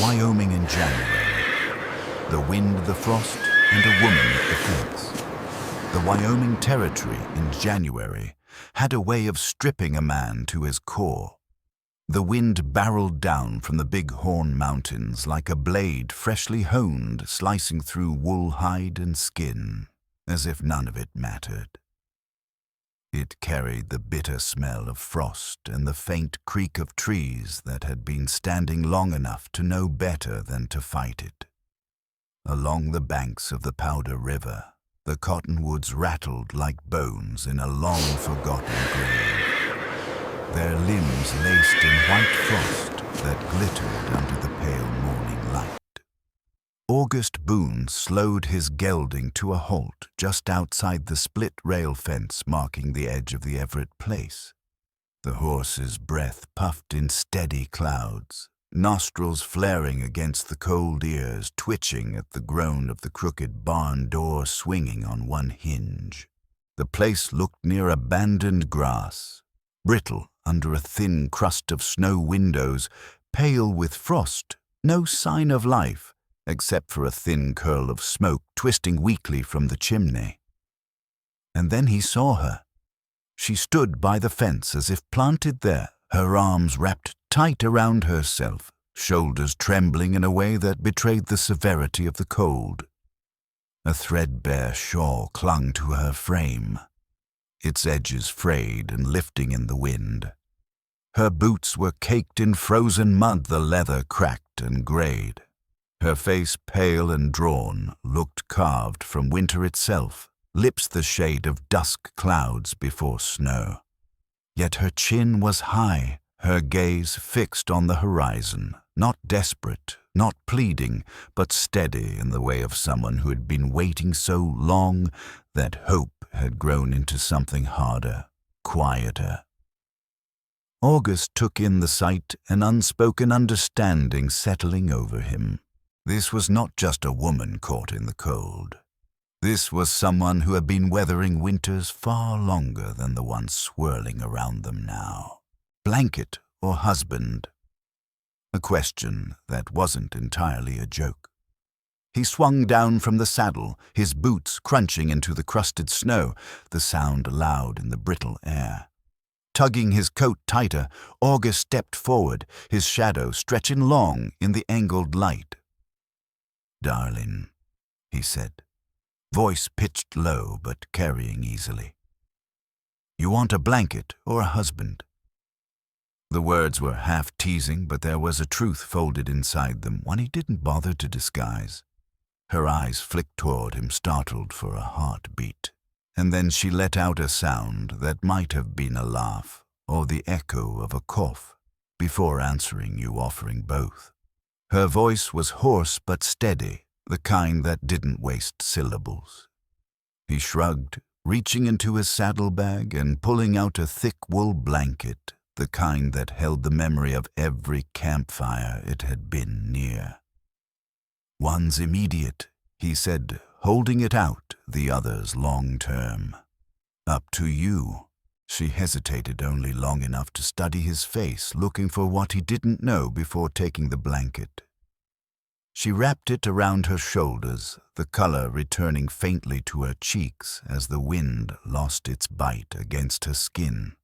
Wyoming in January. The wind, the frost, and a woman at the fence. The Wyoming Territory in January had a way of stripping a man to his core. The wind barreled down from the Big Horn Mountains like a blade freshly honed, slicing through wool, hide, and skin, as if none of it mattered. It carried the bitter smell of frost and the faint creak of trees that had been standing long enough to know better than to fight it. Along the banks of the Powder River, the cottonwoods rattled like bones in a long-forgotten grave, their limbs laced in white frost that glittered under the pale morning light. August Boone slowed his gelding to a halt just outside the split rail fence marking the edge of the Everett place. The horse's breath puffed in steady clouds, nostrils flaring against the cold ears, twitching at the groan of the crooked barn door swinging on one hinge. The place looked near abandoned grass, brittle under a thin crust of snow windows, pale with frost, no sign of life, except for a thin curl of smoke twisting weakly from the chimney. And then he saw her. She stood by the fence as if planted there, her arms wrapped tight around herself, shoulders trembling in a way that betrayed the severity of the cold. A threadbare shawl clung to her frame, its edges frayed and lifting in the wind. Her boots were caked in frozen mud, the leather cracked and grayed. Her face, pale and drawn, looked carved from winter itself, lips the shade of dusk clouds before snow. Yet her chin was high, her gaze fixed on the horizon, not desperate, not pleading, but steady in the way of someone who had been waiting so long that hope had grown into something harder, quieter. August took in the sight, an unspoken understanding settling over him. This was not just a woman caught in the cold. This was someone who had been weathering winters far longer than the one swirling around them now. Blanket or husband? A question that wasn't entirely a joke. He swung down from the saddle, his boots crunching into the crusted snow, the sound loud in the brittle air. Tugging his coat tighter, August stepped forward, his shadow stretching long in the angled light. "Darlin," he said, voice pitched low but carrying easily. "You want a blanket or a husband?" The words were half-teasing, but there was a truth folded inside them, one he didn't bother to disguise. Her eyes flicked toward him, startled for a heartbeat, and then she let out a sound that might have been a laugh or the echo of a cough, before answering you, offering both. Her voice was hoarse but steady, the kind that didn't waste syllables. He shrugged, reaching into his saddlebag and pulling out a thick wool blanket, the kind that held the memory of every campfire it had been near. "One's immediate," he said, holding it out, the other's long-term. "Up to you." She hesitated only long enough to study his face, looking for what he didn't know before taking the blanket. She wrapped it around her shoulders, the color returning faintly to her cheeks as the wind lost its bite against her skin.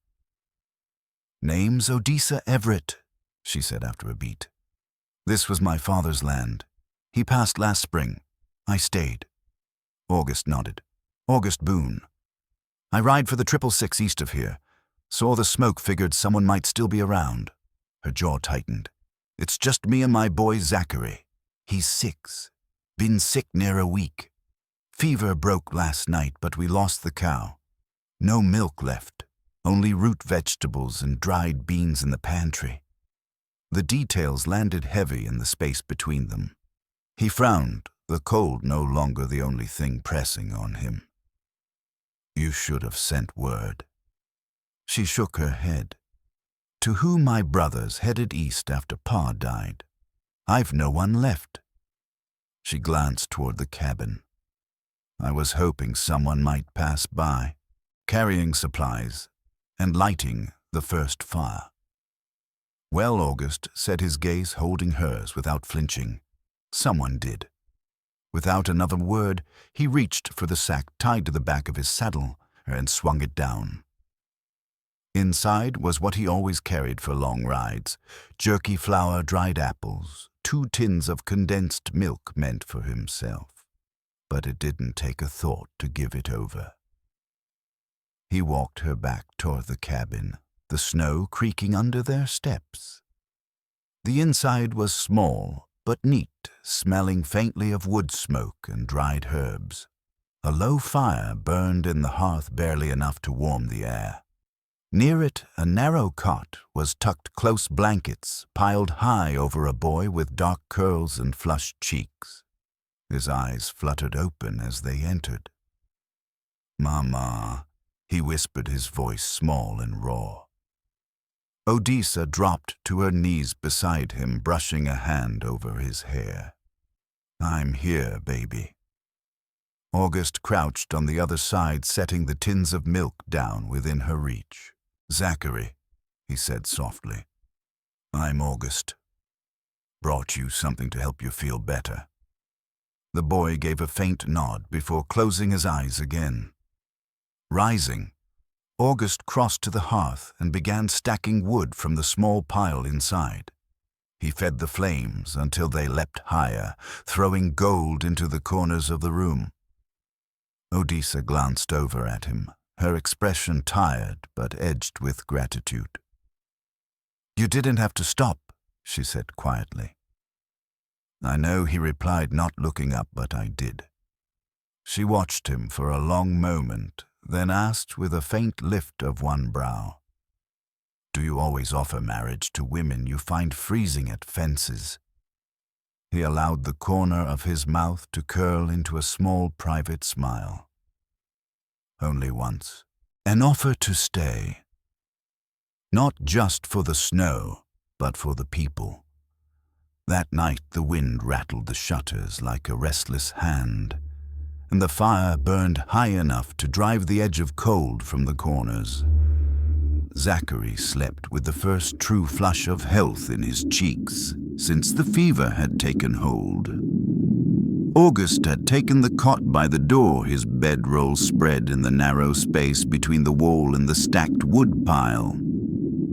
"Name's Odessa Everett," she said after a beat. "This was my father's land. He passed last spring. I stayed." August nodded. "August Boone. I ride for the 666 east of here. Saw the smoke, figured someone might still be around." Her jaw tightened. "It's just me and my boy Zachary. He's 6. Been sick near a week. Fever broke last night, but we lost the cow. No milk left, only root vegetables and dried beans in the pantry." The details landed heavy in the space between them. He frowned, the cold no longer the only thing pressing on him. "You should have sent word." She shook her head. "To who my brothers headed east after Pa died. I've no one left." She glanced toward the cabin. "I was hoping someone might pass by, carrying supplies and lighting the first fire." Well, August said, his gaze holding hers without flinching. Someone did. Without another word, he reached for the sack tied to the back of his saddle and swung it down. Inside was what he always carried for long rides: jerky flour, dried apples, 2 tins of condensed milk meant for himself. But it didn't take a thought to give it over. He walked her back toward the cabin, the snow creaking under their steps. The inside was small but neat, smelling faintly of wood smoke and dried herbs. A low fire burned in the hearth, barely enough to warm the air. Near it, a narrow cot was tucked close, blankets piled high over a boy with dark curls and flushed cheeks. His eyes fluttered open as they entered. "Mama," he whispered, his voice small and raw. Odessa dropped to her knees beside him, brushing a hand over his hair. "I'm here, baby." August crouched on the other side, setting the tins of milk down within her reach. "Zachary," he said softly. "I'm August. Brought you something to help you feel better." The boy gave a faint nod before closing his eyes again. Rising, August crossed to the hearth and began stacking wood from the small pile inside. He fed the flames until they leapt higher, throwing gold into the corners of the room. Odessa glanced over at him, her expression tired but edged with gratitude. "You didn't have to stop," she said quietly. "I know," he replied, not looking up, "but I did." She watched him for a long moment, then asked with a faint lift of one brow, "Do you always offer marriage to women you find freezing at fences?" He allowed the corner of his mouth to curl into a small private smile. "Only once. An offer to stay. Not just for the snow, but for the people." That night the wind rattled the shutters like a restless hand, and the fire burned high enough to drive the edge of cold from the corners. Zachary slept with the first true flush of health in his cheeks since the fever had taken hold. August had taken the cot by the door, his bedroll spread in the narrow space between the wall and the stacked wood pile.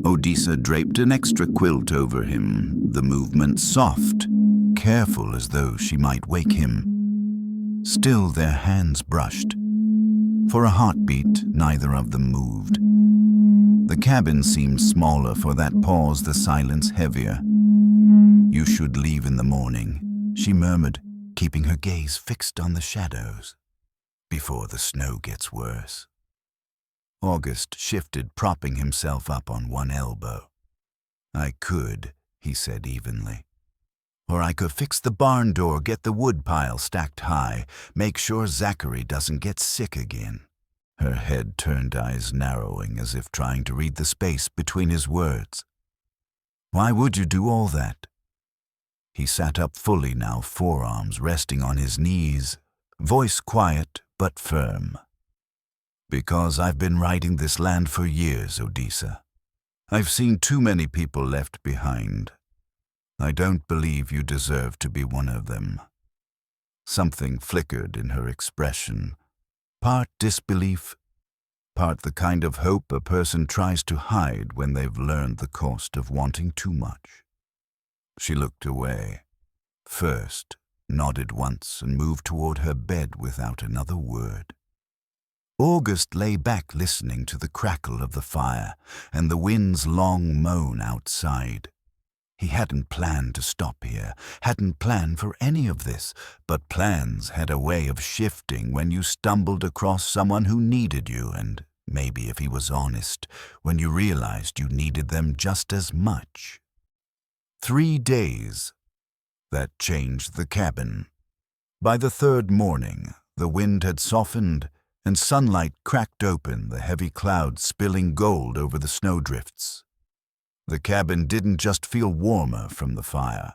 Odessa draped an extra quilt over him, the movement soft, careful as though she might wake him. Still their hands brushed. For a heartbeat, neither of them moved. The cabin seemed smaller for that pause, the silence heavier. "You should leave in the morning," she murmured, keeping her gaze fixed on the shadows. "Before the snow gets worse." August shifted, propping himself up on one elbow. "I could," he said evenly. "Or I could fix the barn door, get the wood pile stacked high, make sure Zachary doesn't get sick again." Her head turned, eyes narrowing as if trying to read the space between his words. "Why would you do all that?" He sat up fully now, forearms resting on his knees, voice quiet but firm. "Because I've been riding this land for years, Odessa. I've seen too many people left behind. I don't believe you deserve to be one of them." Something flickered in her expression, part disbelief, part the kind of hope a person tries to hide when they've learned the cost of wanting too much. She looked away, first, nodded once, and moved toward her bed without another word. August lay back, listening to the crackle of the fire and the wind's long moan outside. He hadn't planned to stop here, hadn't planned for any of this, but plans had a way of shifting when you stumbled across someone who needed you, and maybe, if he was honest, when you realized you needed them just as much. 3 days. That changed the cabin. By the 3rd morning, the wind had softened, and sunlight cracked open the heavy clouds, spilling gold over the snowdrifts. The cabin didn't just feel warmer from the fire.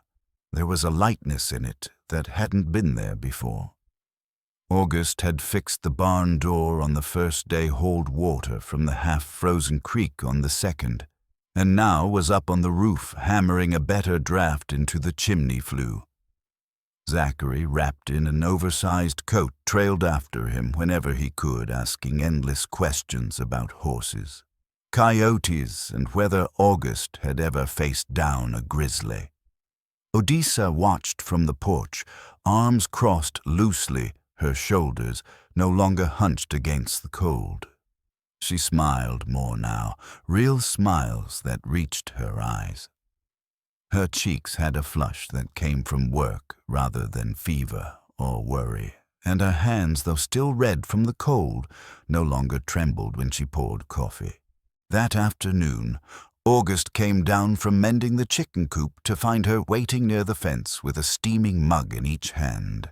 There was a lightness in it that hadn't been there before. August had fixed the barn door on the first day, hauled water from the half-frozen creek on the second, and now was up on the roof hammering a better draft into the chimney flue. Zachary, wrapped in an oversized coat, trailed after him whenever he could, asking endless questions about horses, coyotes, and whether August had ever faced down a grizzly. Odessa watched from the porch, arms crossed loosely, her shoulders no longer hunched against the cold. She smiled more now, real smiles that reached her eyes. Her cheeks had a flush that came from work rather than fever or worry, and her hands, though still red from the cold, no longer trembled when she poured coffee. That afternoon, August came down from mending the chicken coop to find her waiting near the fence with a steaming mug in each hand.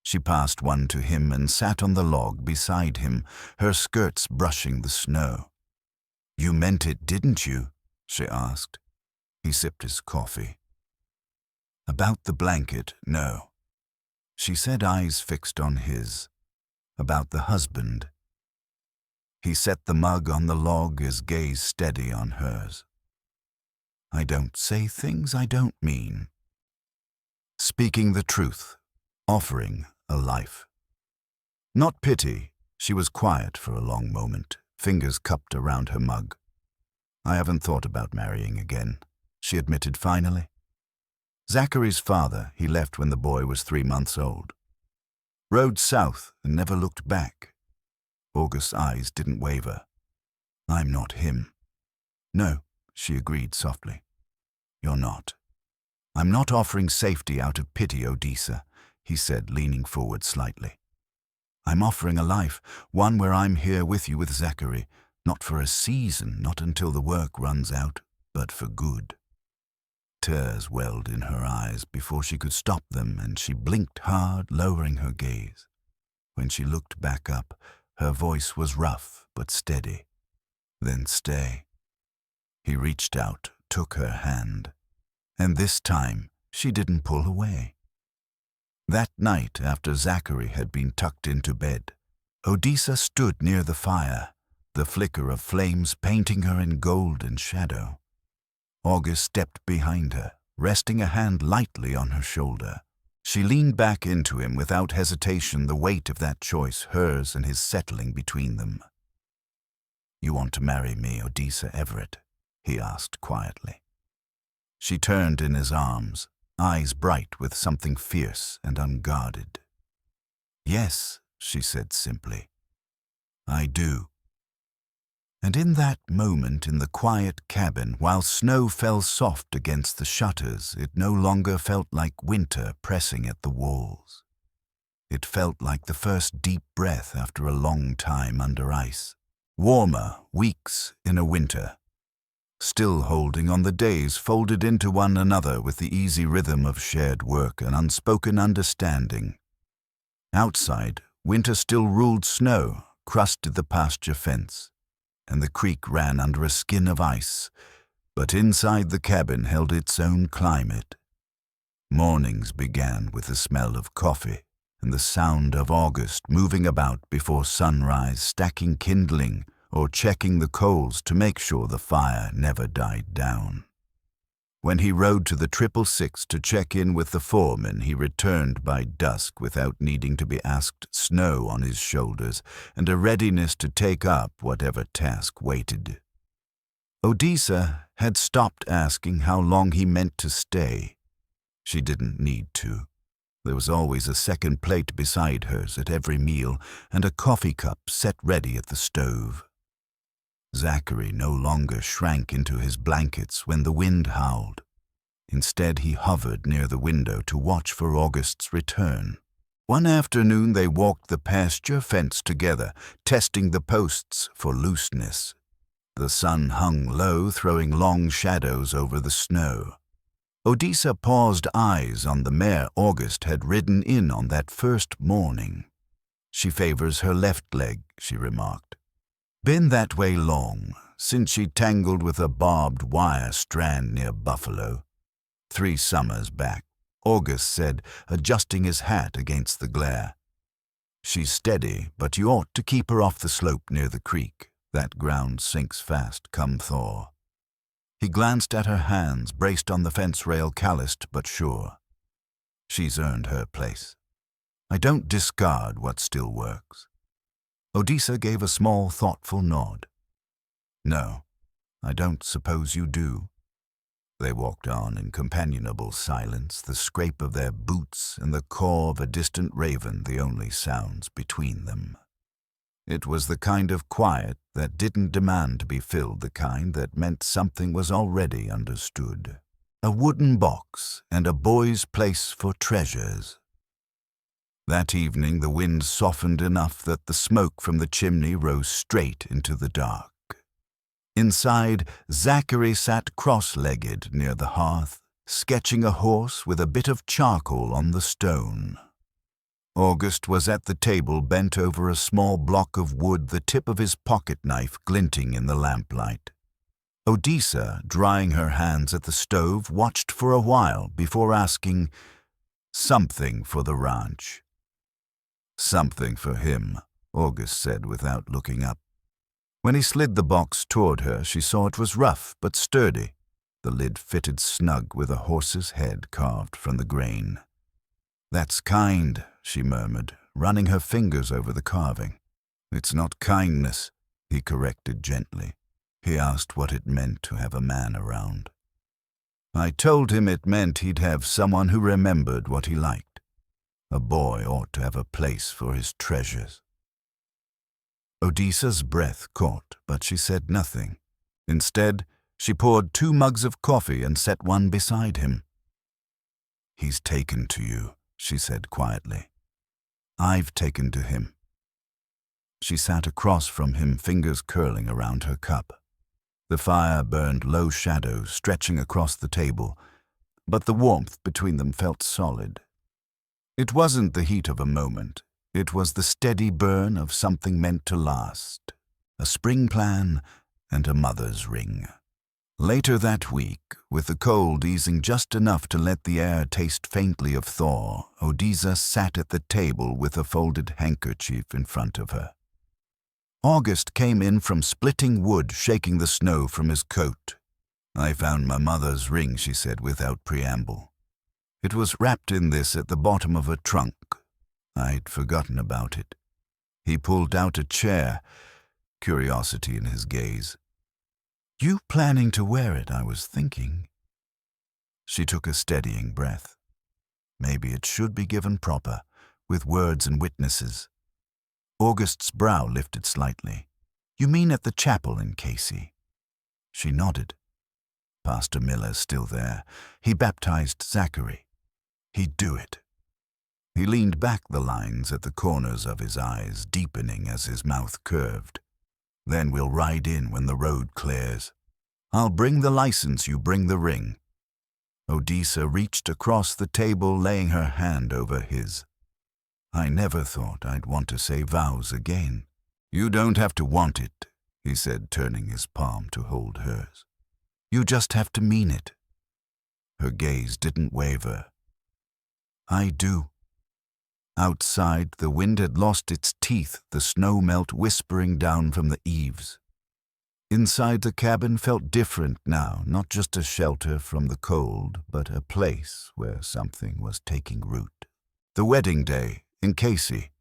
She passed one to him and sat on the log beside him, her skirts brushing the snow. "You meant it, didn't you?" she asked. He sipped his coffee. "About the blanket, no." She said, eyes fixed on his. "About the husband." He set the mug on the log, his gaze steady on hers. "I don't say things I don't mean." Speaking the truth, offering a life. Not pity. She was quiet for a long moment, fingers cupped around her mug. "I haven't thought about marrying again," she admitted finally. Zachary's father, he left when the boy was 3 months old. Rode south and never looked back. August's eyes didn't waver. "I'm not him." "No," she agreed softly. "You're not." "I'm not offering safety out of pity, Odessa," he said, leaning forward slightly. "I'm offering a life, one where I'm here with you with Zachary, not for a season, not until the work runs out, but for good." Tears welled in her eyes before she could stop them, and she blinked hard, lowering her gaze. When she looked back up, her voice was rough but steady. "Then stay." He reached out, took her hand, and this time she didn't pull away. That night, after Zachary had been tucked into bed, Odessa stood near the fire, the flicker of flames painting her in golden shadow. August stepped behind her, resting a hand lightly on her shoulder. She leaned back into him without hesitation, the weight of that choice, hers and his, settling between them. "You want to marry me, Odessa Everett?" he asked quietly. She turned in his arms, eyes bright with something fierce and unguarded. "Yes," she said simply. "I do." And in that moment in the quiet cabin, while snow fell soft against the shutters, it no longer felt like winter pressing at the walls. It felt like the first deep breath after a long time under ice. Warmer weeks in a winter. Still holding on the days folded into one another with the easy rhythm of shared work and unspoken understanding. Outside, winter still ruled snow, crusted the pasture fence, and the creek ran under a skin of ice, but inside the cabin held its own climate. Mornings began with the smell of coffee and the sound of August moving about before sunrise, stacking kindling or checking the coals to make sure the fire never died down. When he rode to the 666 to check in with the foreman, he returned by dusk without needing to be asked, snow on his shoulders, and a readiness to take up whatever task waited. Odessa had stopped asking how long he meant to stay. She didn't need to. There was always a second plate beside hers at every meal and a coffee cup set ready at the stove. Zachary no longer shrank into his blankets when the wind howled. Instead, he hovered near the window to watch for August's return. One afternoon they walked the pasture fence together, testing the posts for looseness. The sun hung low, throwing long shadows over the snow. Odessa paused, eyes on the mare August had ridden in on that first morning. "She favors her left leg," she remarked. "Been that way long, since she tangled with a barbed wire strand near Buffalo. 3 summers back," August said, adjusting his hat against the glare. "She's steady, but you ought to keep her off the slope near the creek. That ground sinks fast come thaw." He glanced at her hands, braced on the fence rail, calloused but sure. She's earned her place. I don't discard what still works. Odessa gave a small, thoughtful nod. No, I don't suppose you do. They walked on in companionable silence, the scrape of their boots and the caw of a distant raven the only sounds between them. It was the kind of quiet that didn't demand to be filled, the kind that meant something was already understood. A wooden box and a boy's place for treasures. That evening the wind softened enough that the smoke from the chimney rose straight into the dark. Inside, Zachary sat cross-legged near the hearth, sketching a horse with a bit of charcoal on the stone. August was at the table, bent over a small block of wood, the tip of his pocket-knife glinting in the lamplight. Odessa, drying her hands at the stove, watched for a while before asking, "Something for the ranch." "Something for him," August said without looking up. When he slid the box toward her, she saw it was rough but sturdy. The lid fitted snug with a horse's head carved from the grain. "That's kind," she murmured, running her fingers over the carving. "It's not kindness," he corrected gently. He asked what it meant to have a man around. I told him it meant he'd have someone who remembered what he liked. A boy ought to have a place for his treasures. Odessa's breath caught, but she said nothing. Instead, she poured 2 mugs of coffee and set one beside him. "He's taken to you," she said quietly. "I've taken to him." She sat across from him, fingers curling around her cup. The fire burned low shadows stretching across the table, but the warmth between them felt solid. It wasn't the heat of a moment. It was the steady burn of something meant to last, a spring plan and a mother's ring. Later that week, with the cold easing just enough to let the air taste faintly of thaw, Odessa sat at the table with a folded handkerchief in front of her. August came in from splitting wood, shaking the snow from his coat. "I found my mother's ring," she said without preamble. "It was wrapped in this at the bottom of a trunk. I'd forgotten about it." He pulled out a chair, curiosity in his gaze. "You planning to wear it, I was thinking." She took a steadying breath. Maybe it should be given proper, with words and witnesses. August's brow lifted slightly. "You mean at the chapel in Casey?" She nodded. "Pastor Miller's still there. He baptized Zachary. He'd do it." He leaned back, the lines at the corners of his eyes deepening as his mouth curved. "Then we'll ride in when the road clears. I'll bring the license, you bring the ring." Odessa reached across the table, laying her hand over his. "I never thought I'd want to say vows again." "You don't have to want it," he said, turning his palm to hold hers. "You just have to mean it." Her gaze didn't waver. "I do." Outside, the wind had lost its teeth, the snow melt whispering down from the eaves. Inside, the cabin felt different now, not just a shelter from the cold, but a place where something was taking root. The wedding day in Casey.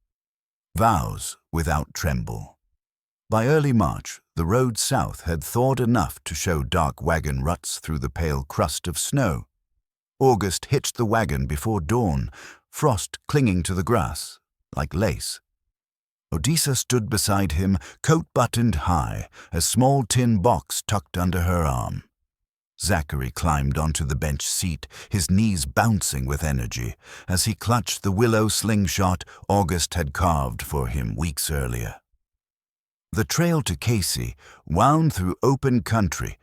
Vows without tremble. By early March, the road south had thawed enough to show dark wagon ruts through the pale crust of snow. August hitched the wagon before dawn, frost clinging to the grass, like lace. Odessa stood beside him, coat buttoned high, a small tin box tucked under her arm. Zachary climbed onto the bench seat, his knees bouncing with energy, as he clutched the willow slingshot August had carved for him weeks earlier. The trail to Casey wound through open country,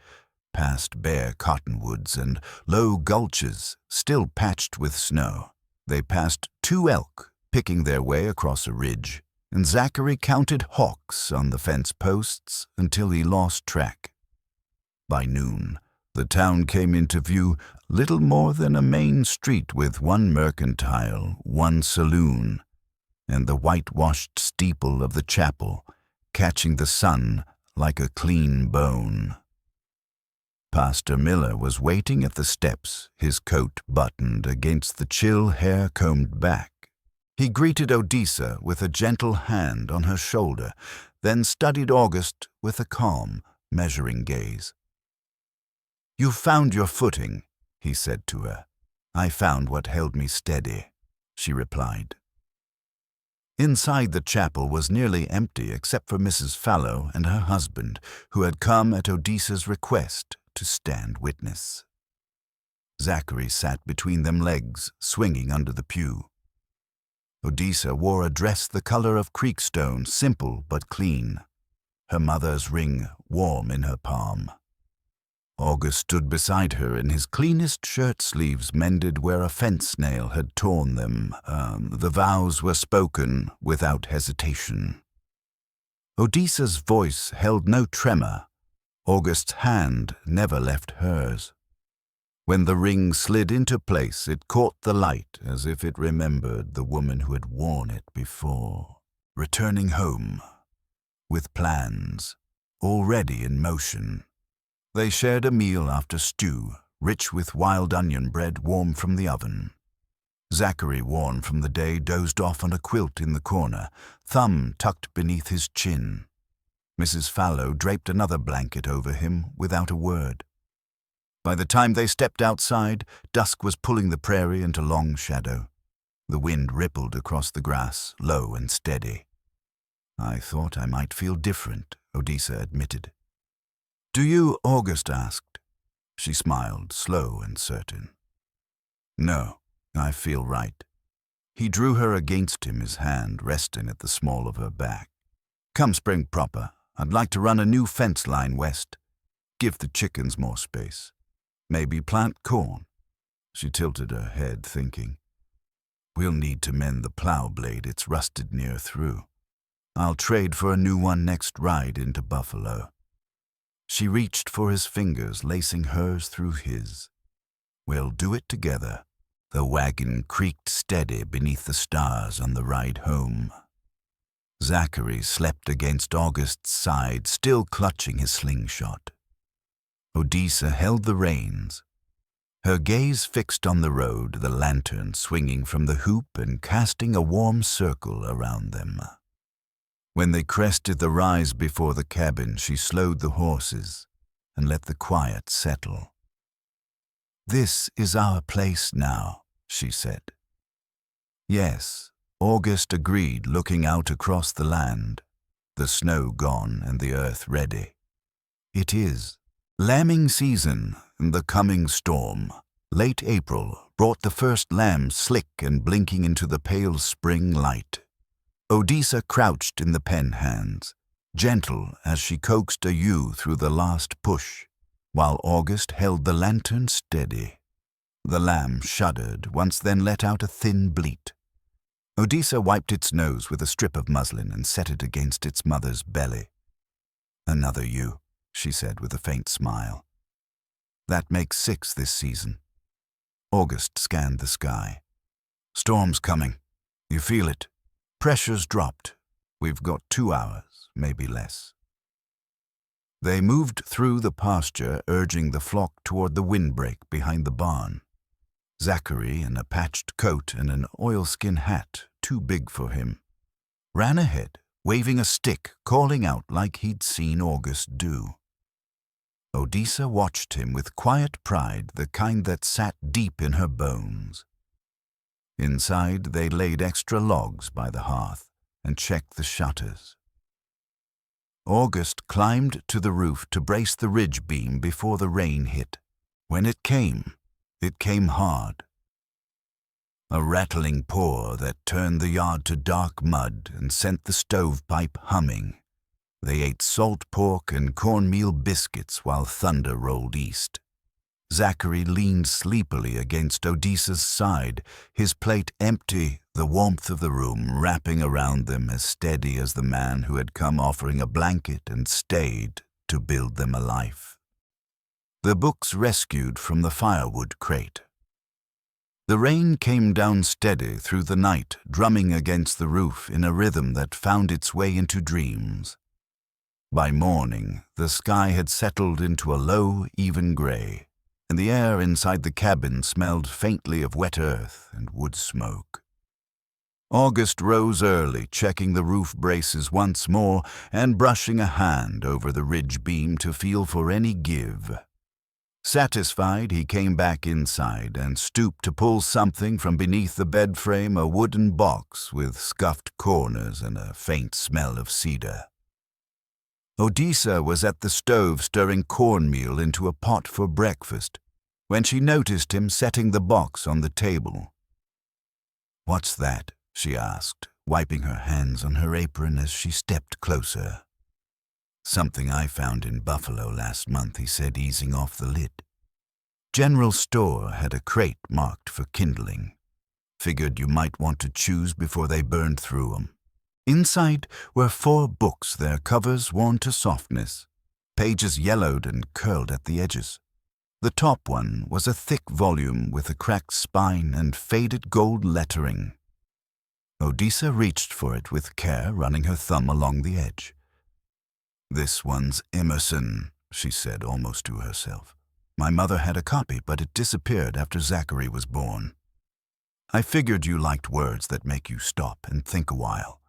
past bare cottonwoods and low gulches still patched with snow. They passed 2 elk picking their way across a ridge, and Zachary counted hawks on the fence posts until he lost track. By noon, the town came into view, little more than a main street with 1 mercantile, 1 saloon, and the whitewashed steeple of the chapel catching the sun like a clean bone. Pastor Miller was waiting at the steps, his coat buttoned against the chill hair combed back. He greeted Odessa with a gentle hand on her shoulder, then studied August with a calm, measuring gaze. "You've found your footing," he said to her. "I found what held me steady," she replied. Inside the chapel was nearly empty except for Mrs. Fallow and her husband, who had come at Odessa's request to stand witness. Zachary sat between them legs, swinging under the pew. Odessa wore a dress the color of creekstone, simple but clean, her mother's ring warm in her palm. August stood beside her in his cleanest shirt sleeves mended where a fence nail had torn them. The vows were spoken without hesitation. Odessa's voice held no tremor. August's hand never left hers. When the ring slid into place, it caught the light as if it remembered the woman who had worn it before, returning home, with plans already in motion. They shared a meal after stew, rich with wild onion bread warm from the oven. Zachary, worn from the day, dozed off on a quilt in the corner, thumb tucked beneath his chin. Mrs. Fallow draped another blanket over him without a word. By the time they stepped outside, dusk was pulling the prairie into long shadow. The wind rippled across the grass, low and steady. "I thought I might feel different," Odessa admitted. "Do you?" August asked. She smiled, slow and certain. "No, I feel right." He drew her against him, his hand resting at the small of her back. "Come spring proper, I'd like to run a new fence line west. Give the chickens more space. Maybe plant corn." She tilted her head, thinking. "We'll need to mend the plow blade, it's rusted near through. I'll trade for a new one next ride into Buffalo." She reached for his fingers, lacing hers through his. "We'll do it together." The wagon creaked steady beneath the stars on the ride home. Zachary slept against August's side, still clutching his slingshot. Odessa held the reins, her gaze fixed on the road, the lantern swinging from the hoop and casting a warm circle around them. When they crested the rise before the cabin, she slowed the horses and let the quiet settle. "This is our place now," she said. "Yes," August agreed, looking out across the land, the snow gone and the earth ready. "It is." Lambing season and the coming storm. Late April brought the first lambs slick and blinking into the pale spring light. Odessa crouched in the pen hands, gentle as she coaxed a ewe through the last push, while August held the lantern steady. The lamb shuddered, once then let out a thin bleat. Odessa wiped its nose with a strip of muslin and set it against its mother's belly. "Another ewe," she said with a faint smile. "That makes 6 this season." August scanned the sky. "Storm's coming. You feel it. Pressure's dropped. We've got 2 hours, maybe less." They moved through the pasture, urging the flock toward the windbreak behind the barn. Zachary, in a patched coat and an oilskin hat too big for him, ran ahead, waving a stick, calling out like he'd seen August do. Odessa watched him with quiet pride, the kind that sat deep in her bones. Inside, they laid extra logs by the hearth and checked the shutters. August climbed to the roof to brace the ridge beam before the rain hit. When it came hard. A rattling pour that turned the yard to dark mud and sent the stovepipe humming. They ate salt pork and cornmeal biscuits while thunder rolled east. Zachary leaned sleepily against Odessa's side, his plate empty, the warmth of the room wrapping around them as steady as the man who had come offering a blanket and stayed to build them a life. The books rescued from the firewood crate. The rain came down steady through the night, drumming against the roof in a rhythm that found its way into dreams. By morning, the sky had settled into a low, even gray, and the air inside the cabin smelled faintly of wet earth and wood smoke. August rose early, checking the roof braces once more and brushing a hand over the ridge beam to feel for any give. Satisfied, he came back inside and stooped to pull something from beneath the bed frame, a wooden box with scuffed corners and a faint smell of cedar. Odessa was at the stove stirring cornmeal into a pot for breakfast when she noticed him setting the box on the table. "What's that?" she asked, wiping her hands on her apron as she stepped closer. "Something I found in Buffalo last month," he said, easing off the lid. "General store had a crate marked for kindling. Figured you might want to choose before they burned through 'em. Inside were 4 books, their covers worn to softness, pages yellowed and curled at the edges. The top one was a thick volume with a cracked spine and faded gold lettering." Odessa reached for it with care, running her thumb along the edge. "This one's Emerson," she said almost to herself. "My mother had a copy, but it disappeared after Zachary was born. I figured you liked words that make you stop and think a while,"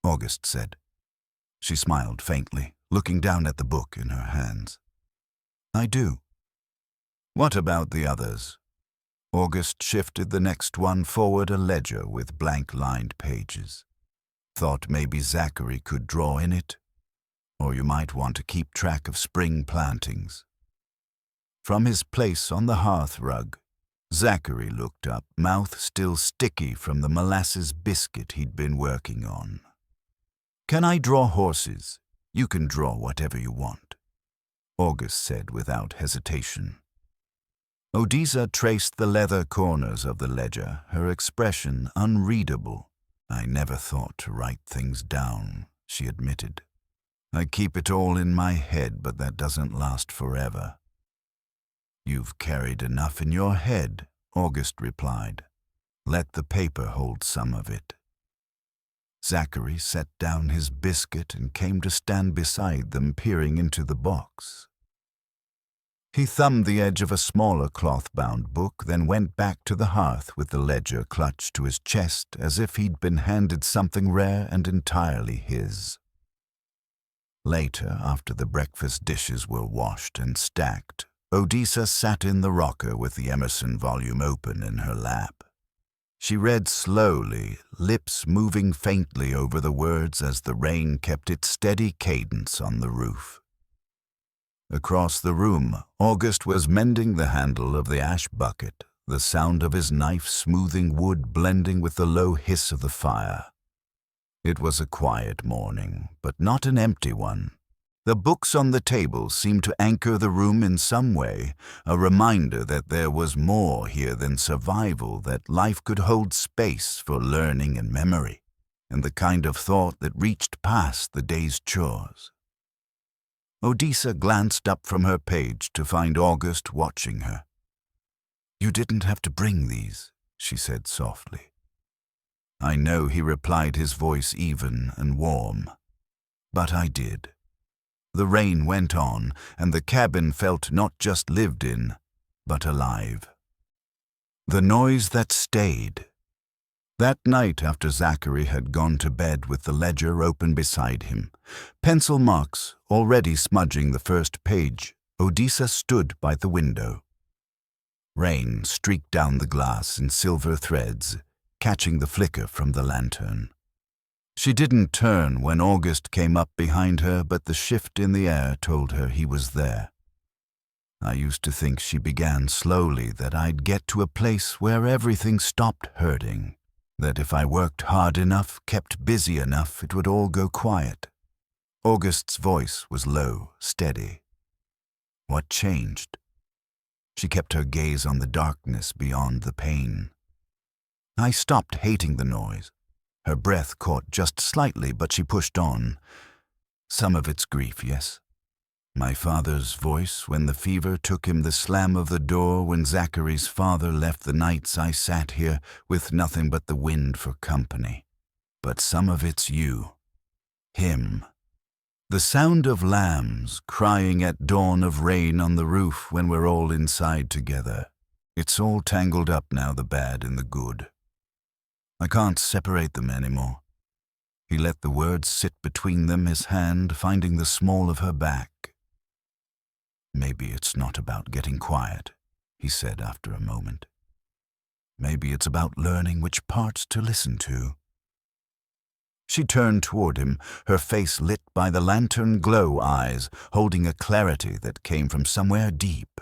August said. She smiled faintly, looking down at the book in her hands. "I do." "What about the others?" August shifted the next one forward, a ledger with blank-lined pages. "Thought maybe Zachary could draw in it, or you might want to keep track of spring plantings." From his place on the hearth rug, Zachary looked up, mouth still sticky from the molasses biscuit he'd been working on. "Can I draw horses? You can draw whatever you want," August said without hesitation. Odessa traced the leather corners of the ledger, her expression unreadable. "I never thought to write things down," she admitted. "I keep it all in my head, but that doesn't last forever." "You've carried enough in your head," August replied. "Let the paper hold some of it." Zachary set down his biscuit and came to stand beside them, peering into the box. He thumbed the edge of a smaller cloth-bound book, then went back to the hearth with the ledger clutched to his chest as if he'd been handed something rare and entirely his. Later, after the breakfast dishes were washed and stacked, Odessa sat in the rocker with the Emerson volume open in her lap. She read slowly, lips moving faintly over the words as the rain kept its steady cadence on the roof. Across the room, August was mending the handle of the ash bucket, the sound of his knife smoothing wood blending with the low hiss of the fire. It was a quiet morning, but not an empty one. The books on the table seemed to anchor the room in some way, a reminder that there was more here than survival, that life could hold space for learning and memory, and the kind of thought that reached past the day's chores. Odessa glanced up from her page to find August watching her. "You didn't have to bring these," she said softly. "I know," he replied, his voice even and warm. "But I did." The rain went on, and the cabin felt not just lived in, but alive. The noise that stayed. That night, after Zachary had gone to bed with the ledger open beside him, pencil marks already smudging the first page, Odessa stood by the window. Rain streaked down the glass in silver threads, catching the flicker from the lantern. She didn't turn when August came up behind her, but the shift in the air told her he was there. "I used to think," she began slowly, "that I'd get to a place where everything stopped hurting, that if I worked hard enough, kept busy enough, it would all go quiet." August's voice was low, steady. "What changed?" She kept her gaze on the darkness beyond the pain. "I stopped hating the noise." Her breath caught just slightly, but she pushed on. "Some of it's grief, yes. My father's voice when the fever took him, the slam of the door when Zachary's father left, the nights I sat here with nothing but the wind for company. But some of it's you. Him. The sound of lambs crying at dawn of rain on the roof when we're all inside together. It's all tangled up now, the bad and the good. I can't separate them anymore. He let the words sit between them, his hand finding the small of her back. Maybe it's not about getting quiet, he said after a moment. Maybe it's about learning which parts to listen to. She turned toward him, her face lit by the lantern glow eyes, holding a clarity that came from somewhere deep.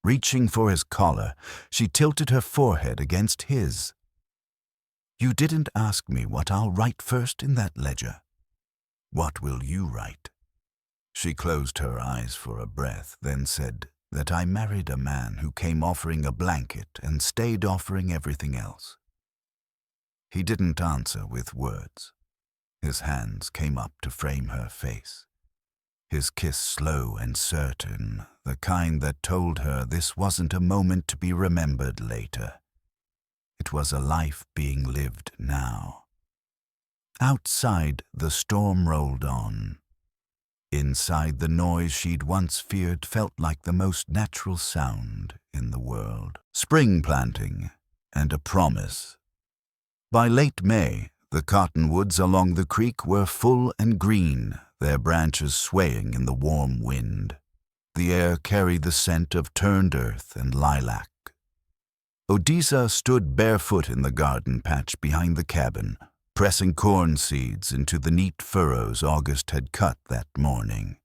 Reaching for his collar, she tilted her forehead against his. You didn't ask me what I'll write first in that ledger. What will you write? She closed her eyes for a breath, then said that I married a man who came offering a blanket and stayed offering everything else. He didn't answer with words. His hands came up to frame her face. His kiss slow and certain, the kind that told her this wasn't a moment to be remembered later. It was a life being lived now. Outside, the storm rolled on. Inside, the noise she'd once feared felt like the most natural sound in the world. Spring planting and a promise. By late May, the cottonwoods along the creek were full and green, their branches swaying in the warm wind. The air carried the scent of turned earth and lilac. Odessa stood barefoot in the garden patch behind the cabin, pressing corn seeds into the neat furrows August had cut that morning.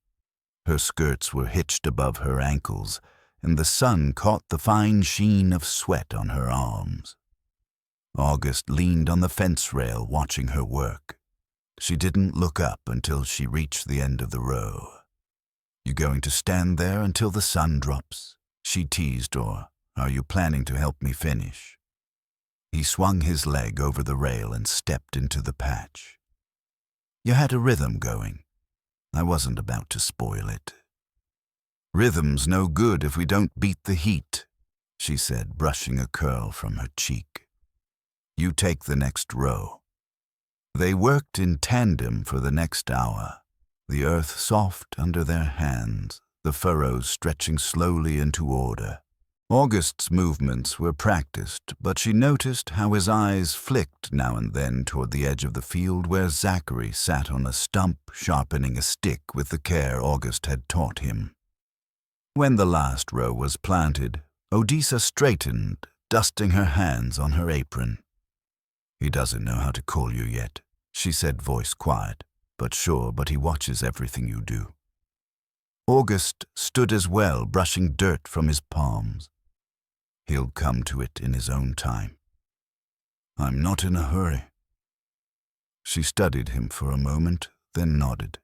Her skirts were hitched above her ankles, and the sun caught the fine sheen of sweat on her arms. August leaned on the fence rail watching her work. She didn't look up until she reached the end of the row. You going to stand there until the sun drops? She teased, or are you planning to help me finish? He swung his leg over the rail and stepped into the patch. You had a rhythm going. I wasn't about to spoil it. Rhythm's no good if we don't beat the heat, she said, brushing a curl from her cheek. You take the next row. They worked in tandem for the next hour, the earth soft under their hands, the furrows stretching slowly into order. August's movements were practiced, but she noticed how his eyes flicked now and then toward the edge of the field where Zachary sat on a stump sharpening a stick with the care August had taught him. When the last row was planted, Odessa straightened, dusting her hands on her apron. He doesn't know how to call you yet, she said, voice quiet, but sure, but he watches everything you do. August stood as well, brushing dirt from his palms. He'll come to it in his own time. I'm not in a hurry. She studied him for a moment, then nodded.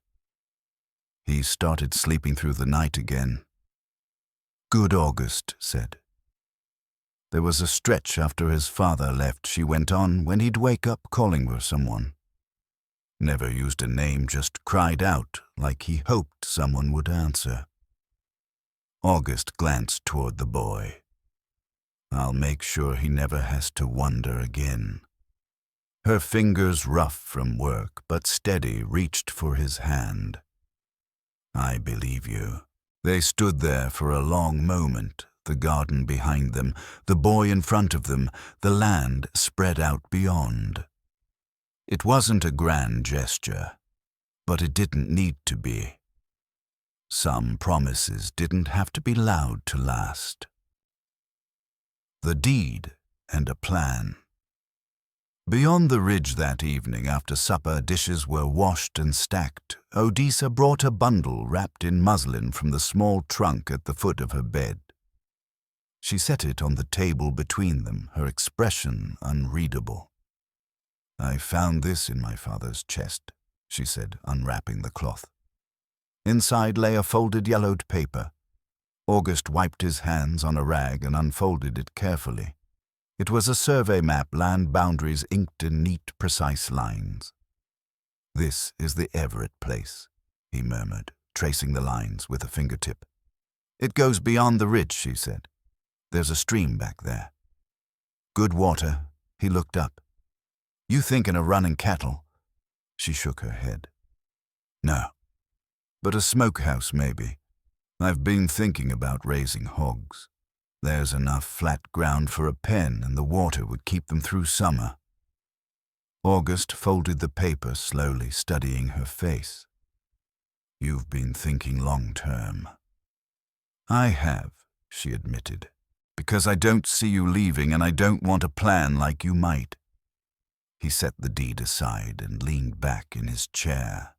He started sleeping through the night again. Good, August said. There was a stretch after his father left, she went on, when he'd wake up calling for someone. Never used a name, just cried out like he hoped someone would answer. August glanced toward the boy. I'll make sure he never has to wonder again. Her fingers rough from work, but steady, reached for his hand. I believe you. They stood there for a long moment, the garden behind them, the boy in front of them, the land spread out beyond. It wasn't a grand gesture, but it didn't need to be. Some promises didn't have to be loud to last. The deed and a plan. Beyond the ridge that evening, after supper, dishes were washed and stacked. Odessa brought a bundle wrapped in muslin from the small trunk at the foot of her bed. She set it on the table between them, her expression unreadable. I found this in my father's chest, she said, unwrapping the cloth. Inside lay a folded yellowed paper. August wiped his hands on a rag and unfolded it carefully. It was a survey map, land boundaries inked in neat, precise lines. This is the Everett place, he murmured, tracing the lines with a fingertip. It goes beyond the ridge, she said. There's a stream back there. Good water. He looked up. You thinking of running cattle? She shook her head. No, but a smokehouse maybe. I've been thinking about raising hogs. There's enough flat ground for a pen, and the water would keep them through summer. August folded the paper slowly, studying her face. You've been thinking long-term. I have, she admitted, because I don't see you leaving and I don't want a plan like you might. He set the deed aside and leaned back in his chair.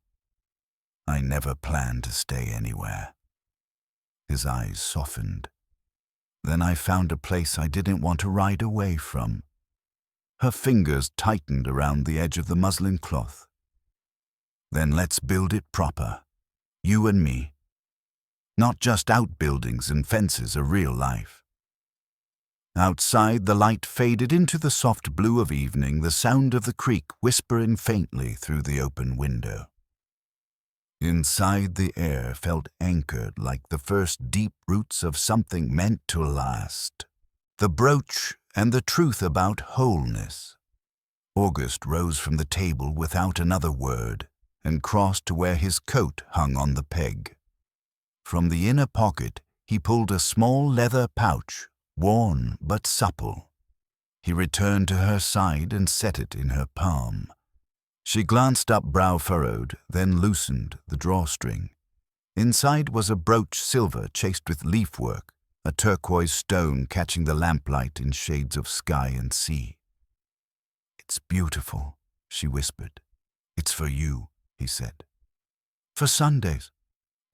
I never planned to stay anywhere. His eyes softened. Then I found a place I didn't want to ride away from. Her fingers tightened around the edge of the muslin cloth. Then let's build it proper. You and me. Not just outbuildings and fences, a real life. Outside, the light faded into the soft blue of evening, the sound of the creek whispering faintly through the open window. Inside, the air felt anchored like the first deep roots of something meant to last. The brooch and the truth about wholeness. August rose from the table without another word and crossed to where his coat hung on the peg. From the inner pocket, he pulled a small leather pouch, worn but supple. He returned to her side and set it in her palm. She glanced up, brow furrowed, then loosened the drawstring. Inside was a brooch, silver chased with leafwork, a turquoise stone catching the lamplight in shades of sky and sea. It's beautiful, she whispered. It's for you, he said. For Sundays,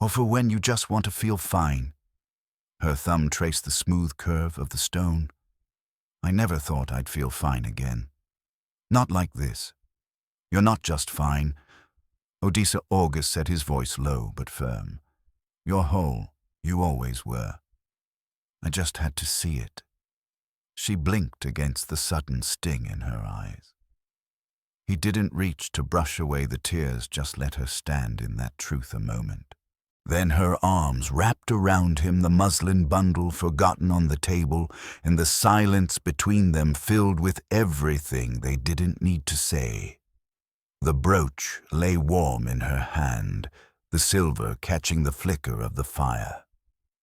or for when you just want to feel fine. Her thumb traced the smooth curve of the stone. I never thought I'd feel fine again. Not like this. You're not just fine. Odessa. August said, his voice low but firm. You're whole. You always were. I just had to see it. She blinked against the sudden sting in her eyes. He didn't reach to brush away the tears, just let her stand in that truth a moment. Then her arms wrapped around him, the muslin bundle forgotten on the table, and the silence between them filled with everything they didn't need to say. The brooch lay warm in her hand, the silver catching the flicker of the fire.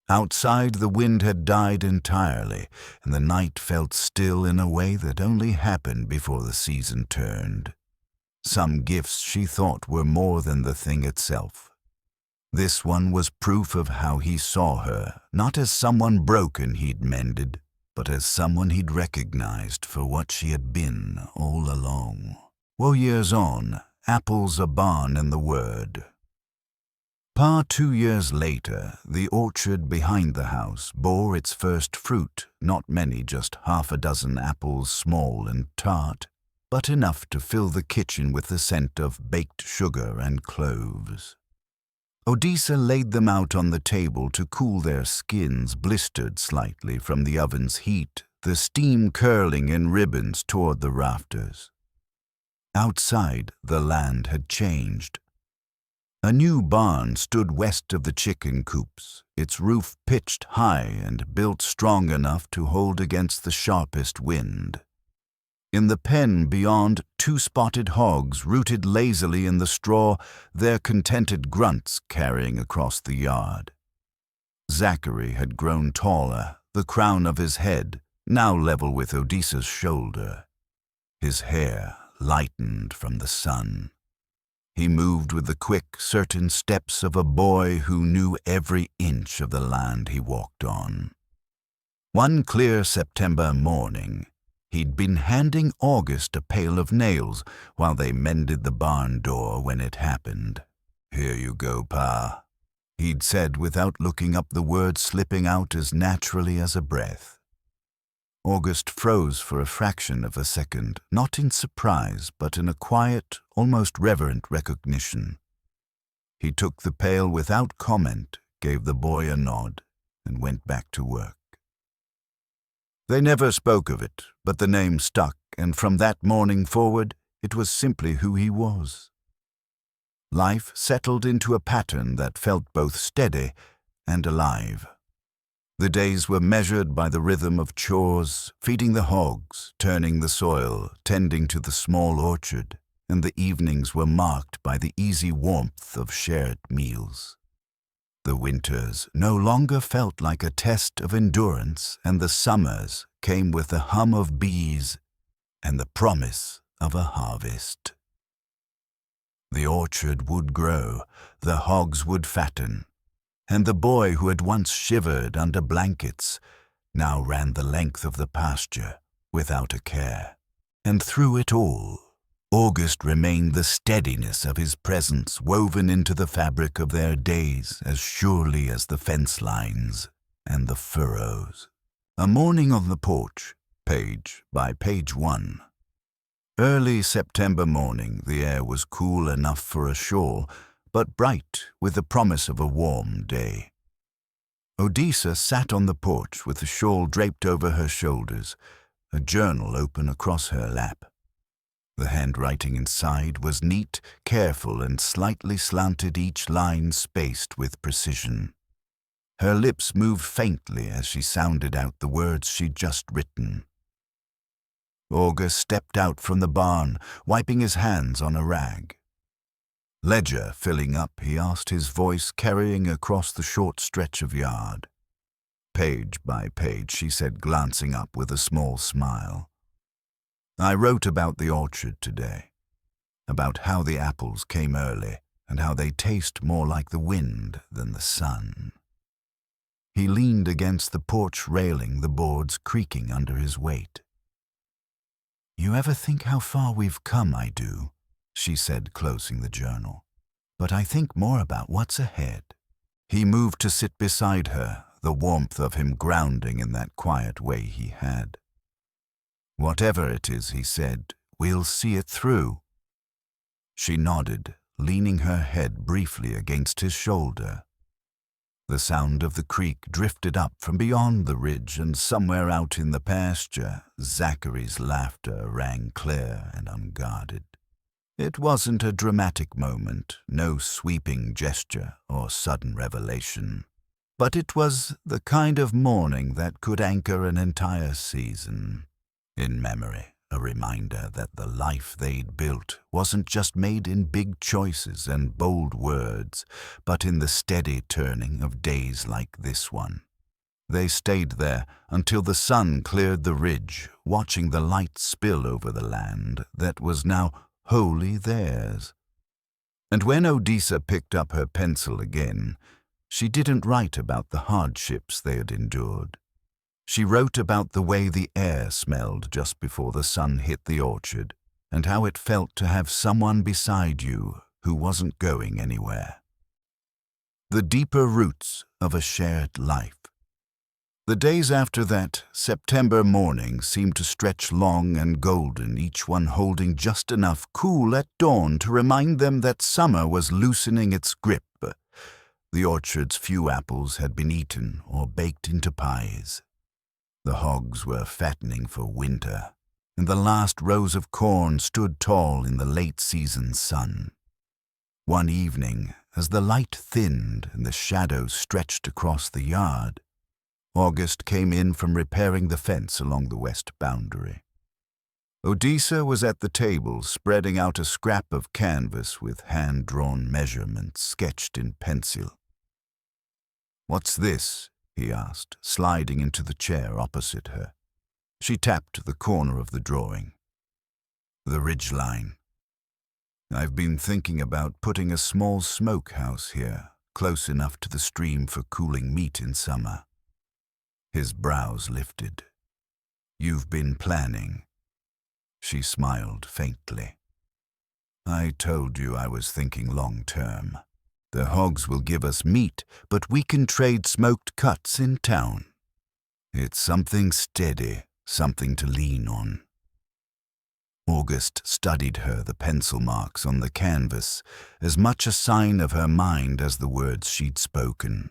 Outside, the wind had died entirely, and the night felt still in a way that only happened before the season turned. Some gifts she thought were more than the thing itself. This one was proof of how he saw her, not as someone broken he'd mended, but as someone he'd recognized for what she had been all along. Well, years on, apples, a barn, and the word. 2 years later, the orchard behind the house bore its first fruit, not many, just half a dozen apples, small and tart, but enough to fill the kitchen with the scent of baked sugar and cloves. Odessa laid them out on the table to cool their skins, blistered slightly from the oven's heat, the steam curling in ribbons toward the rafters. Outside, the land had changed. A new barn stood west of the chicken coops, its roof pitched high and built strong enough to hold against the sharpest wind. In the pen beyond, 2 spotted hogs rooted lazily in the straw, their contented grunts carrying across the yard. Zachary had grown taller, the crown of his head now level with Odessa's shoulder. His hair lightened from the sun. He moved with the quick, certain steps of a boy who knew every inch of the land he walked on. One clear September morning, he'd been handing August a pail of nails while they mended the barn door when it happened. "Here you go, Pa," he'd said without looking up, the words slipping out as naturally as a breath. August froze for a fraction of a second, not in surprise, but in a quiet, almost reverent recognition. He took the pail without comment, gave the boy a nod, and went back to work. They never spoke of it, but the name stuck, and from that morning forward, it was simply who he was. Life settled into a pattern that felt both steady and alive. The days were measured by the rhythm of chores, feeding the hogs, turning the soil, tending to the small orchard, and the evenings were marked by the easy warmth of shared meals. The winters no longer felt like a test of endurance, and the summers came with the hum of bees and the promise of a harvest. The orchard would grow, the hogs would fatten, and the boy who had once shivered under blankets now ran the length of the pasture without a care. And through it all, August remained the steadiness of his presence woven into the fabric of their days as surely as the fence lines and the furrows. A morning on the porch, page by page 1. Early September morning, the air was cool enough for a shawl, but bright with the promise of a warm day. Odessa sat on the porch with the shawl draped over her shoulders, a journal open across her lap. The handwriting inside was neat, careful, and slightly slanted, each line spaced with precision. Her lips moved faintly as she sounded out the words she'd just written. August stepped out from the barn, wiping his hands on a rag. Ledger filling up, he asked, his voice carrying across the short stretch of yard. Page by page, she said, glancing up with a small smile. I wrote about the orchard today, about how the apples came early and how they taste more like the wind than the sun. He leaned against the porch railing, the boards creaking under his weight. You ever think how far we've come? I do, she said, closing the journal. But I think more about what's ahead. He moved to sit beside her, the warmth of him grounding in that quiet way he had. Whatever it is, he said, we'll see it through. She nodded, leaning her head briefly against his shoulder. The sound of the creek drifted up from beyond the ridge, and somewhere out in the pasture, Zachary's laughter rang clear and unguarded. It wasn't a dramatic moment, no sweeping gesture or sudden revelation, but it was the kind of morning that could anchor an entire season. In memory, a reminder that the life they'd built wasn't just made in big choices and bold words, but in the steady turning of days like this one. They stayed there until the sun cleared the ridge, watching the light spill over the land that was now wholly theirs. And when Odessa picked up her pencil again, she didn't write about the hardships they had endured. She wrote about the way the air smelled just before the sun hit the orchard, and how it felt to have someone beside you who wasn't going anywhere. The deeper roots of a shared life. The days after that September morning seemed to stretch long and golden, each one holding just enough cool at dawn to remind them that summer was loosening its grip. The orchard's few apples had been eaten or baked into pies. The hogs were fattening for winter, and the last rows of corn stood tall in the late-season sun. One evening, as the light thinned and the shadows stretched across the yard, August came in from repairing the fence along the west boundary. Odessa was at the table, spreading out a scrap of canvas with hand-drawn measurements sketched in pencil. "What's this?" he asked, sliding into the chair opposite her. She tapped the corner of the drawing. "The ridge line. I've been thinking about putting a small smokehouse here, close enough to the stream for cooling meat in summer." His brows lifted. "You've been planning." She smiled faintly. "I told you I was thinking long-term. The hogs will give us meat, but we can trade smoked cuts in town. It's something steady, something to lean on." August studied her, the pencil marks on the canvas, as much a sign of her mind as the words she'd spoken.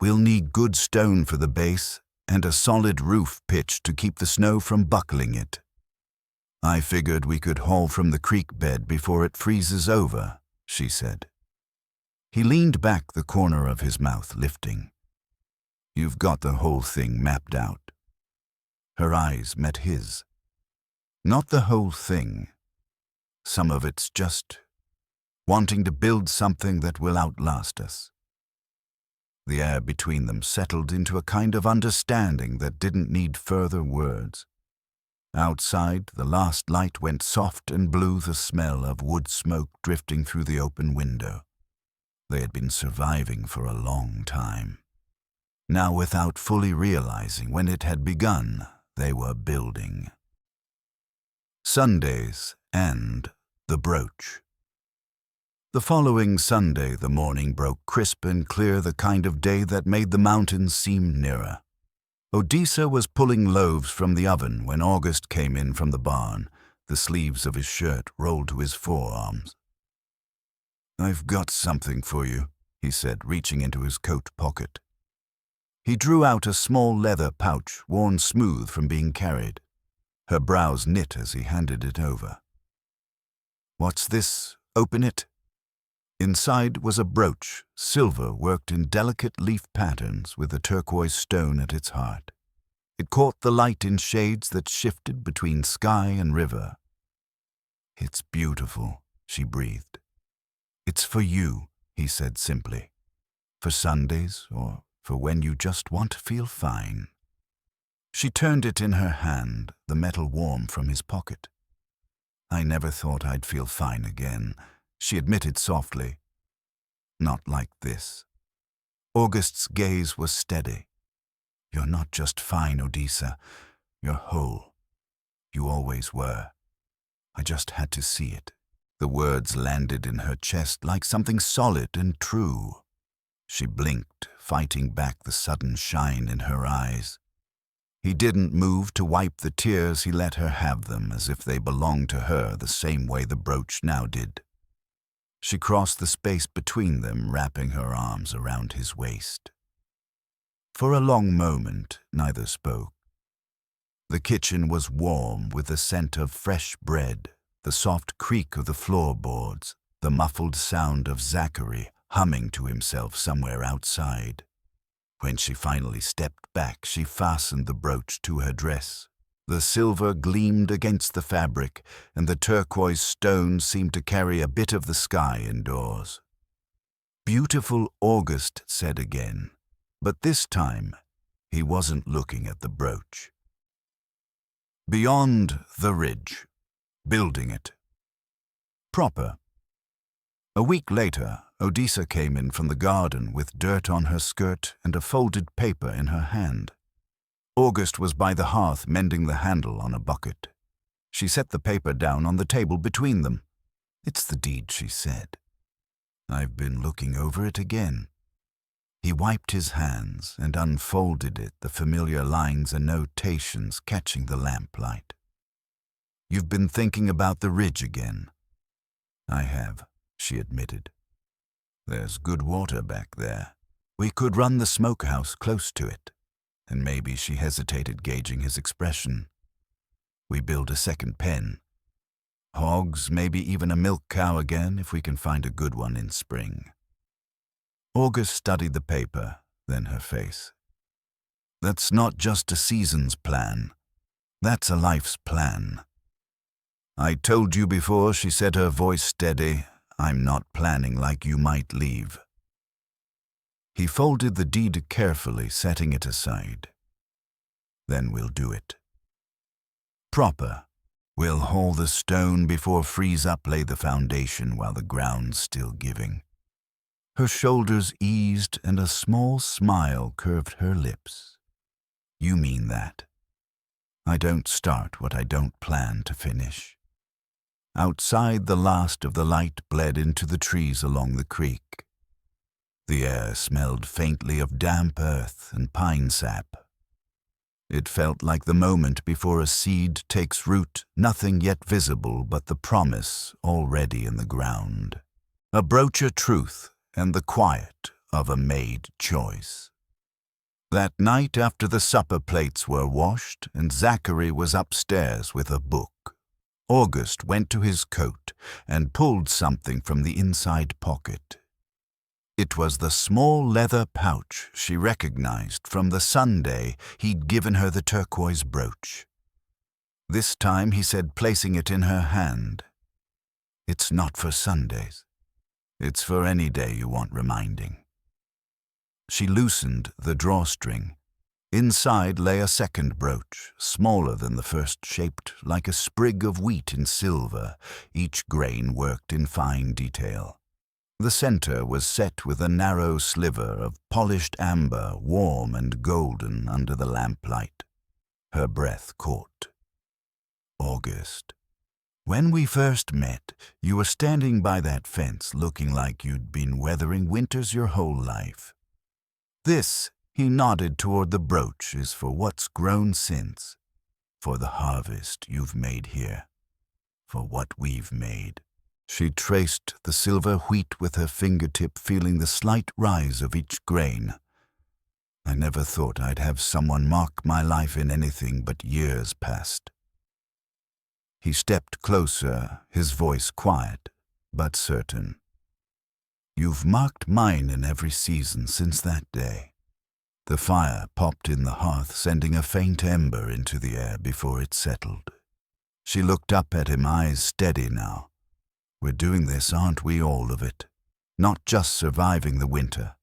"We'll need good stone for the base and a solid roof pitch to keep the snow from buckling it. I figured we could haul from the creek bed before it freezes over," she said. He leaned back, the corner of his mouth lifting. "You've got the whole thing mapped out." Her eyes met his. "Not the whole thing. Some of it's just wanting to build something that will outlast us. The air between them settled into a kind of understanding that didn't need further words. Outside, the last light went soft and blew the smell of wood smoke drifting through the open window. They had been surviving for a long time. Now, without fully realizing when it had begun, they were building. Sundays and the brooch. The following Sunday, the morning broke crisp and clear, the kind of day that made the mountains seem nearer. Odessa was pulling loaves from the oven when August came in from the barn, the sleeves of his shirt rolled to his forearms. "I've got something for you," he said, reaching into his coat pocket. He drew out a small leather pouch, worn smooth from being carried. Her brows knit as he handed it over. "What's this? Open it." Inside was a brooch, silver worked in delicate leaf patterns with a turquoise stone at its heart. It caught the light in shades that shifted between sky and river. "It's beautiful," she breathed. "It's for you," he said simply. "For Sundays or for when you just want to feel fine." She turned it in her hand, the metal warm from his pocket. "I never thought I'd feel fine again," she admitted softly. "Not like this." August's gaze was steady. "You're not just fine, Odessa. You're whole. You always were. I just had to see it." The words landed in her chest like something solid and true. She blinked, fighting back the sudden shine in her eyes. He didn't move to wipe the tears. He let her have them as if they belonged to her the same way the brooch now did. She crossed the space between them, wrapping her arms around his waist. For a long moment, neither spoke. The kitchen was warm with the scent of fresh bread, the soft creak of the floorboards, the muffled sound of Zachary humming to himself somewhere outside. When she finally stepped back, she fastened the brooch to her dress. The silver gleamed against the fabric, and the turquoise stone seemed to carry a bit of the sky indoors. "Beautiful," August said again, but this time he wasn't looking at the brooch. Beyond the ridge. Building it. Proper. A week later, Odessa came in from the garden with dirt on her skirt and a folded paper in her hand. August was by the hearth mending the handle on a bucket. She set the paper down on the table between them. "It's the deed," she said. "I've been looking over it again." He wiped his hands and unfolded it, the familiar lines and notations catching the lamplight. "You've been thinking about the ridge again." "I have," she admitted. "There's good water back there. We could run the smokehouse close to it." And maybe she hesitated, gauging his expression. "We build a second pen. Hogs, maybe even a milk cow again if we can find a good one in spring." August studied the paper, then her face. "That's not just a season's plan. That's a life's plan." "I told you before," she said, her voice steady. "I'm not planning like you might leave." He folded the deed carefully, setting it aside. "Then we'll do it. Proper. We'll haul the stone before freeze up, lay the foundation while the ground's still giving." Her shoulders eased and a small smile curved her lips. "You mean that? I don't start what I don't plan to finish." Outside, the last of the light bled into the trees along the creek. The air smelled faintly of damp earth and pine sap. It felt like the moment before a seed takes root, nothing yet visible but the promise already in the ground. A brooch of truth and the quiet of a made choice. That night, after the supper plates were washed and Zachary was upstairs with a book, August went to his coat and pulled something from the inside pocket. It was the small leather pouch she recognized from the Sunday he'd given her the turquoise brooch. This time, he said, placing it in her hand, "It's not for Sundays. It's for any day you want reminding." She loosened the drawstring. Inside lay a second brooch, smaller than the first, shaped like a sprig of wheat in silver, each grain worked in fine detail. The center was set with a narrow sliver of polished amber, warm and golden under the lamplight. Her breath caught. August. When we first met, you were standing by that fence looking like you'd been weathering winters your whole life. This, he nodded toward the brooch, is for what's grown since, for the harvest you've made here, for what we've made. She traced the silver wheat with her fingertip, feeling the slight rise of each grain. I never thought I'd have someone mark my life in anything but years past. He stepped closer, his voice quiet, but certain. You've marked mine in every season since that day. The fire popped in the hearth, sending a faint ember into the air before it settled. She looked up at him, eyes steady now. We're doing this, aren't we, all of it? Not just surviving the winter.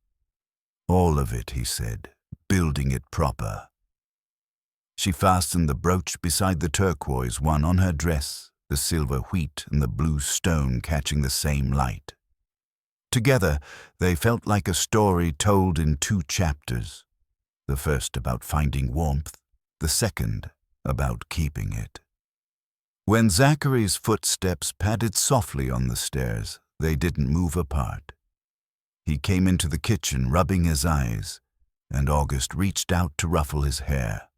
All of it, he said, building it proper. She fastened the brooch beside the turquoise one on her dress, the silver wheat and the blue stone catching the same light. Together, they felt like a story told in 2 chapters. The first about finding warmth, the second about keeping it. When Zachary's footsteps padded softly on the stairs, they didn't move apart. He came into the kitchen, rubbing his eyes, and August reached out to ruffle his hair.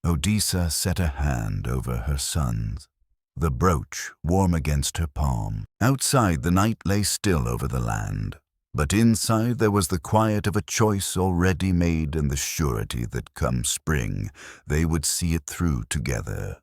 Odessa set a hand over her son's, the brooch warm against her palm. Outside, the night lay still over the land, but inside there was the quiet of a choice already made and the surety that come spring they would see it through together.